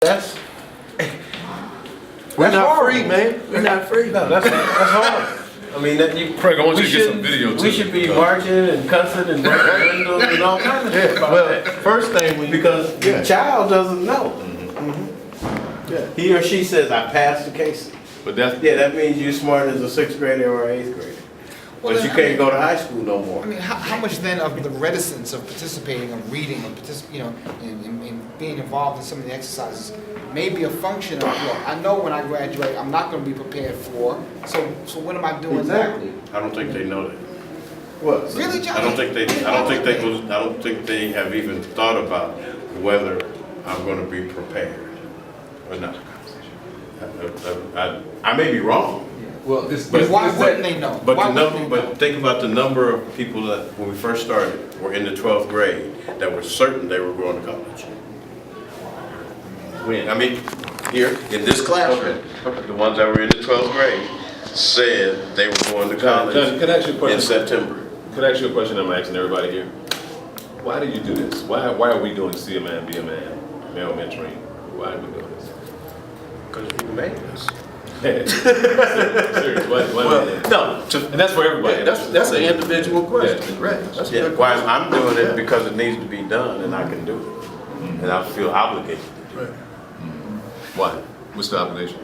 That's we're not free, man. We're not free. No, that's hard. I mean, that you. Frank, I want you to get some video too. We should be marching and cussing and breaking windows and all kinds of shit. Well, first thing because the child doesn't know. Yeah. He or she says, "I passed the case." But that's that means you're smart as a 6th grader or 8th grader. Well, but you can't go to high school no more. I mean, how much then of the reticence of participating, of reading, of in being involved in some of the exercises may be a function of, look, I know when I graduate, I'm not going to be prepared for, so what am I doing Exactly. now? I don't think they know that. What? Really, John? I don't think they have even thought about whether I'm going to be prepared or not. I may be wrong. well. Why wouldn't they know? But Why the wouldn't number, they know? but think about the number of people that when we first started were in the 12th grade that were certain they were going to college. When? I mean, here in this classroom, the ones that were in the 12th grade said they were going to college John, can I ask you a question? in September. Can I ask you a question? I'm asking everybody here. Why do you do this? Why are we doing See a Man, Be a Man, male mentoring? Why are we doing this? Because people made us. Serious. Why No. and that's for everybody. That's an individual question, Yeah. right? That's a Yeah, good why question. I'm doing it because it needs to be done and I can do it. And I feel obligated. Why? What's the obligation?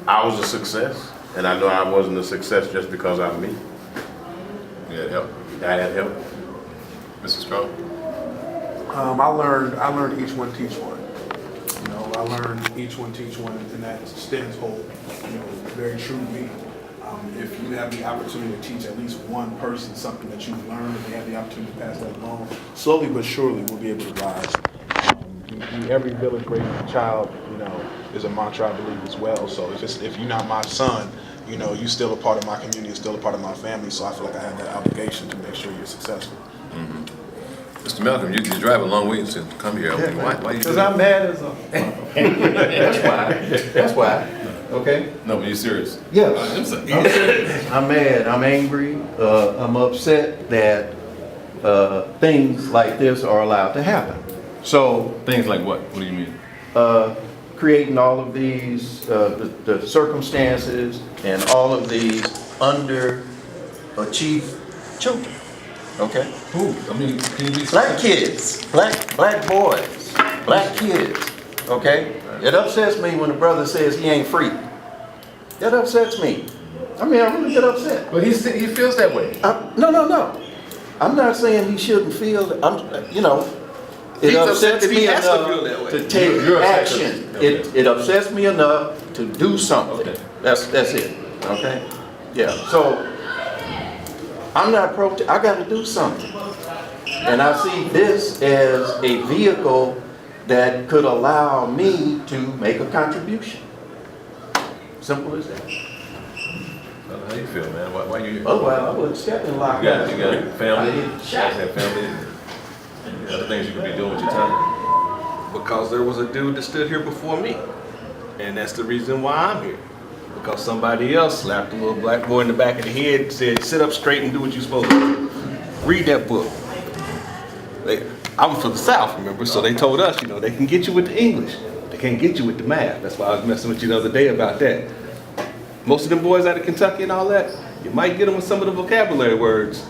I was a success, and I know I wasn't a success just because I'm me. Yeah, help. I had help. Mrs. Strong? I learned each one teach one. You know, I learned each one teach one, and that stands hold. You know, very true to me. If you have the opportunity to teach at least one person something that you've learned, and they have the opportunity to pass that along, slowly but surely we'll be able to rise. Every village raising a child, you know, is a mantra I believe as well. So if you're not my son, you know, you're still a part of my community, you're still a part of my family. So I feel like I have that obligation to make sure you're successful. Mr. Malcolm, you drive a long way to come here. Why you do Because that? I'm mad as a. That's why. That's why. Okay. No, but you serious? Yes. I'm serious. I'm serious. I'm mad. I'm angry. I'm upset that things like this are allowed to happen. So Things like what? What do you mean? creating all of these, the circumstances and all of these underachieved children. Okay. Who? I mean, can you be Black kids, black boys, black kids. Okay. It upsets me when a brother says he ain't free. That upsets me. I mean, I really get upset. But he feels that way. No. I'm not saying he shouldn't feel that. It upsets me enough to take You're upset action. okay. It upsets me enough to do something. Okay. That's it. Okay? Yeah. So I'm not I got to do something. And I see this as a vehicle that could allow me to make a contribution. Simple as that. How you feel, man? Why you here? Otherwise, I would step in lock You got family. I You get guys shot. have family. Other things you could be doing with your time. Because there was a dude that stood here before me. And that's the reason why I'm here. Because somebody else slapped a little black boy in the back of the head and said, sit up straight and do what you're supposed to do. Read that book. I'm from the South, remember? So they told us, you know, they can get you with the English. They can't get you with the math. That's why I was messing with you the other day about that. Most of them boys out of Kentucky and all that, you might get them with some of the vocabulary words.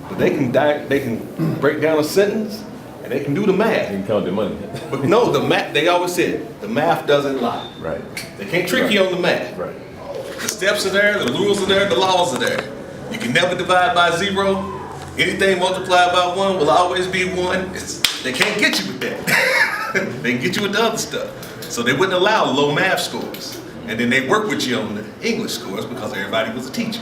But they can break down a sentence and they can do the math. You can count the money. But no, the math, they always said, the math doesn't lie. Right. They can't trick you on the math. Right. The steps are there, the rules are there, the laws are there. You can never divide by 0. Anything multiplied by 1 will always be 1. They can't get you with that. They can get you with the other stuff. So they wouldn't allow low math scores. And then they work with you on the English scores because everybody was a teacher.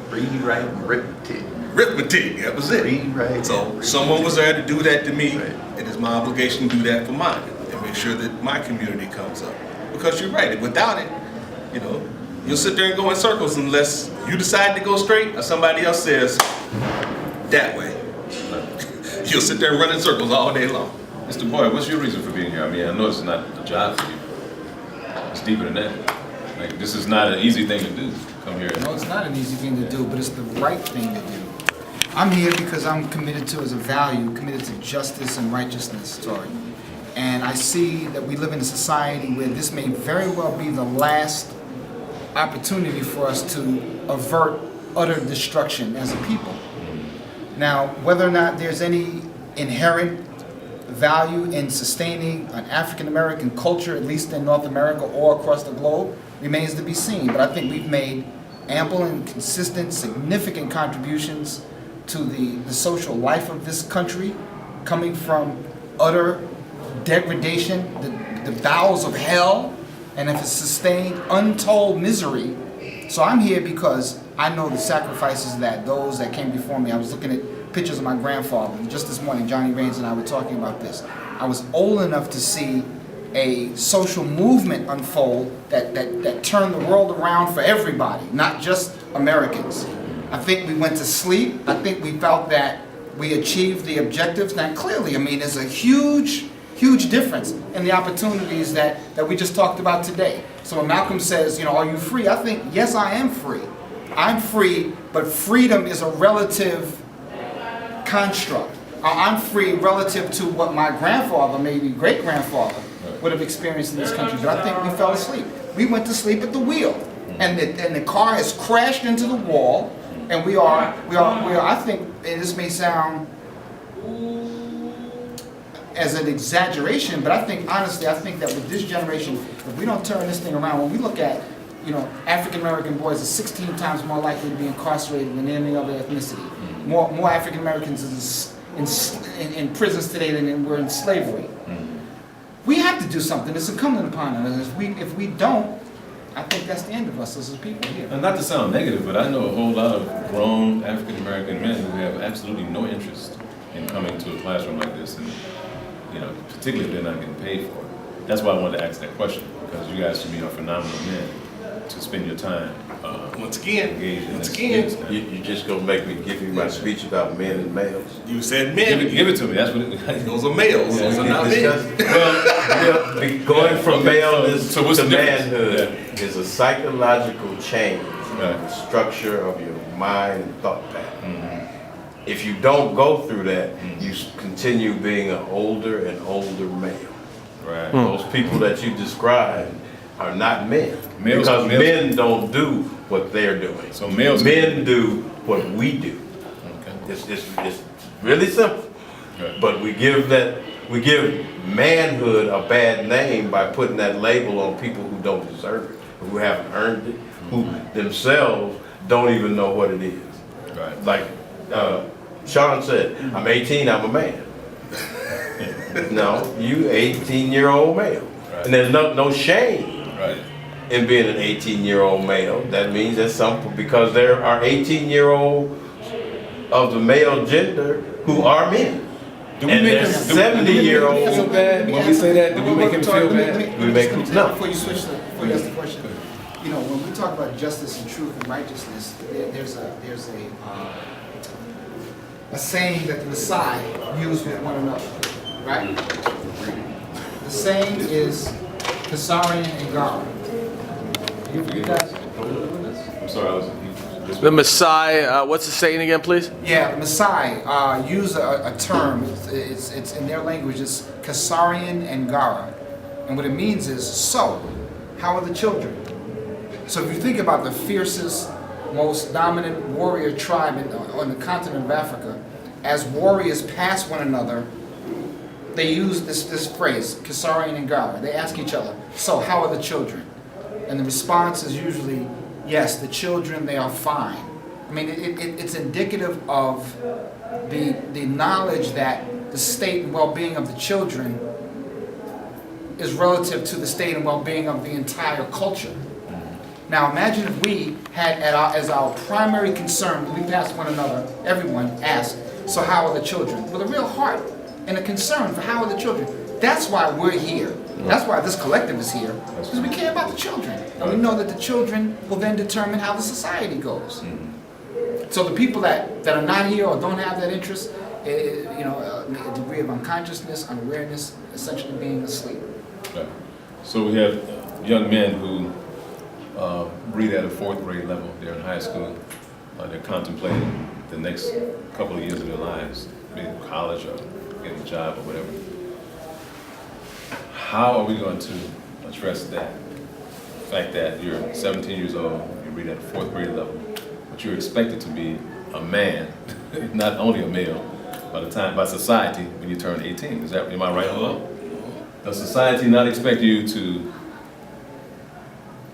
Read, write, and arithmetic. Arithmetic, that was it. Read, write, So and someone was there to do that to me. Right. It is my obligation to do that for mine and make sure that my community comes up. Because you're right, without it, you know, you'll sit there and go in circles unless you decide to go straight or somebody else says that way. You'll sit there and run in circles all day long. Mr. Boyd, what's your reason for being here? I mean, I know it's not a job for you. It's deeper than that. Like, this is not an easy thing to do. Come here. No, it's not an easy thing to do, but it's the right thing to do. I'm here because I'm committed to, as a value, committed to justice and righteousness, Torrey. And I see that we live in a society where this may very well be the last opportunity for us to avert utter destruction as a people. Now, whether or not there's any inherent value in sustaining an African American culture, at least in North America or across the globe, remains to be seen. But I think we've made ample and consistent, significant contributions to the social life of this country, coming from utter degradation, the bowels of hell, and have sustained untold misery. So I'm here because I know the sacrifices that those that came before me. I was looking at pictures of my grandfather, and just this morning, Johnny Raines and I were talking about this. I was old enough to see a social movement unfold that turned the world around for everybody, not just Americans. I think we went to sleep. I think we felt that we achieved the objectives. Now, clearly, I mean, there's a huge difference in the opportunities that we just talked about today. So when Malcolm says, you know, are you free? I think, yes, I am free. I'm free, but freedom is a relative construct. I'm free relative to what my grandfather, maybe great-grandfather, would have experienced in this country. But I think we fell asleep. We went to sleep at the wheel, and the car has crashed into the wall, and we are. I think, and this may sound as an exaggeration, but I think, honestly, I think that with this generation, if we don't turn this thing around, when we look at, you know, African American boys are 16 times more likely to be incarcerated than any other ethnicity. More African Americans in prisons today than were in slavery. We have to do something. It's incumbent upon us. If we don't, I think that's the end of us as people here. And not to sound negative, but I know a whole lot of grown African American men who have absolutely no interest in coming to a classroom like this, and you know, particularly if they're not getting paid for it. That's why I wanted to ask that question, because you guys to me are phenomenal men to spend your time Once again, You just gonna make me give you my speech about men and males? you said men. give it to me. That's what it Those are males. Those are not men. Going from maleness so what's to the difference? manhood is a psychological change in Right. the structure of your mind and thought pattern. If you don't go through that, you continue being an older and older male. Right. Those people that you described are not men. Males- Because males- men don't do what they're doing. So males- Men do what we do. Okay. It's really simple. Right. But we give manhood a bad name by putting that label on people who don't deserve it, who haven't earned it, who themselves don't even know what it is. Right. Like Sean said, I'm 18, I'm a man. No, you 18-year-old male. Right. And there's no shame Right. in being an 18-year-old male. That means that because there are 18-year-old of the male gender who are men. Do we And make there's him feel 70-year-old. bad when we say that? Do we make him feel bad? We make him- no. Before you switch, before you ask the question, you know, when we talk about justice and truth and righteousness, there's a saying that the Messiah used with one another, right? The saying is Kasarian and Gara. You guys? I'm sorry, I was. The Messiah, what's the saying again, please? Yeah, the Messiah used a term. It's in their language. It's Kasarian and Gara, and what it means is, so, how are the children? So if you think about the fiercest, most dominant warrior tribe on the continent of Africa, as warriors pass one another, they use this phrase, Kasarian and Gara. They ask each other, so how are the children? And the response is usually, yes, the children, they are fine. I mean, it's indicative of the knowledge that the state and well-being of the children is relative to the state and well-being of the entire culture. Now imagine if we had as our primary concern, when we pass one another, everyone asked, so how are the children? With a real heart and a concern for how are the children. That's why we're here. That's why this collective is here, because we care about the children. And we know that the children will then determine how the society goes. So the people that are not here or don't have that interest, you know, a degree of unconsciousness, unawareness, essentially being asleep. Right. So we have young men who read at a 4th grade level. They're in high school. They're contemplating the next couple of years of their lives, maybe college or getting a job or whatever. how are we going to address that? The fact that you're 17 years old, you read at the 4th grade level, but you're expected to be a man, not only a male, by society when you turn 18. Am I right or wrong? Does society not expect you to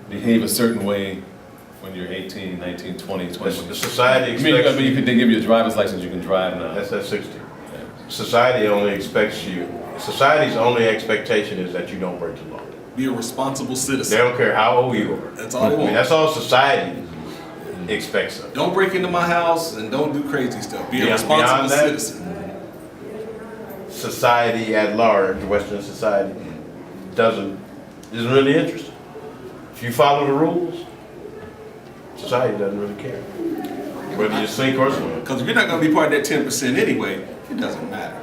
behave a certain way when you're 18, 19, 20, 21? The society I expects. mean, they give you a driver's license, you can drive now. That's at 60. Society only expects you, society's only expectation is that you don't break the law. Be a responsible They citizen. don't care how old you are. That's all they I mean, want. that's all society expects of you. Don't break into my house and don't do crazy stuff. Be a Yeah, responsible beyond that- citizen. Society at large, Western society, isn't really interested. If you follow the rules, society doesn't really care. Whether you sink or swim. Because if you're not going to be part of that 10% anyway, it doesn't matter.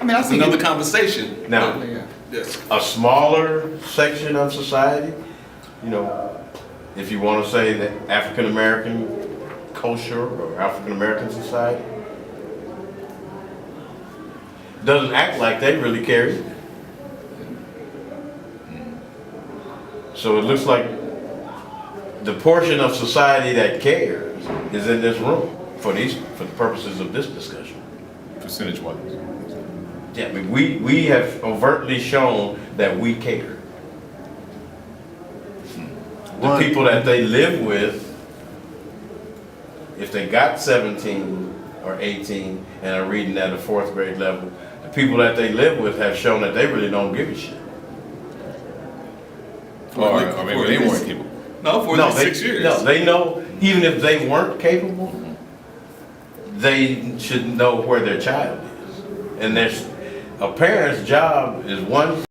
I mean, I That's think another conversation. Now, Yeah. Yes. a smaller section of society, you know, if you want to say that African American culture or African American society, doesn't act like they really care either. So it looks like the portion of society that cares is in this room for the purposes of this discussion. Percentage-wise. Yeah, I mean, we have overtly shown that we care. The people that they live with, if they got 17 or 18 and are reading at a 4th grade level, the people that they live with have shown that they really don't give a shit. Or maybe they weren't capable. No, for No, 6 years. No, they know, even if they weren't capable, they should know where their child is. And a parent's job is one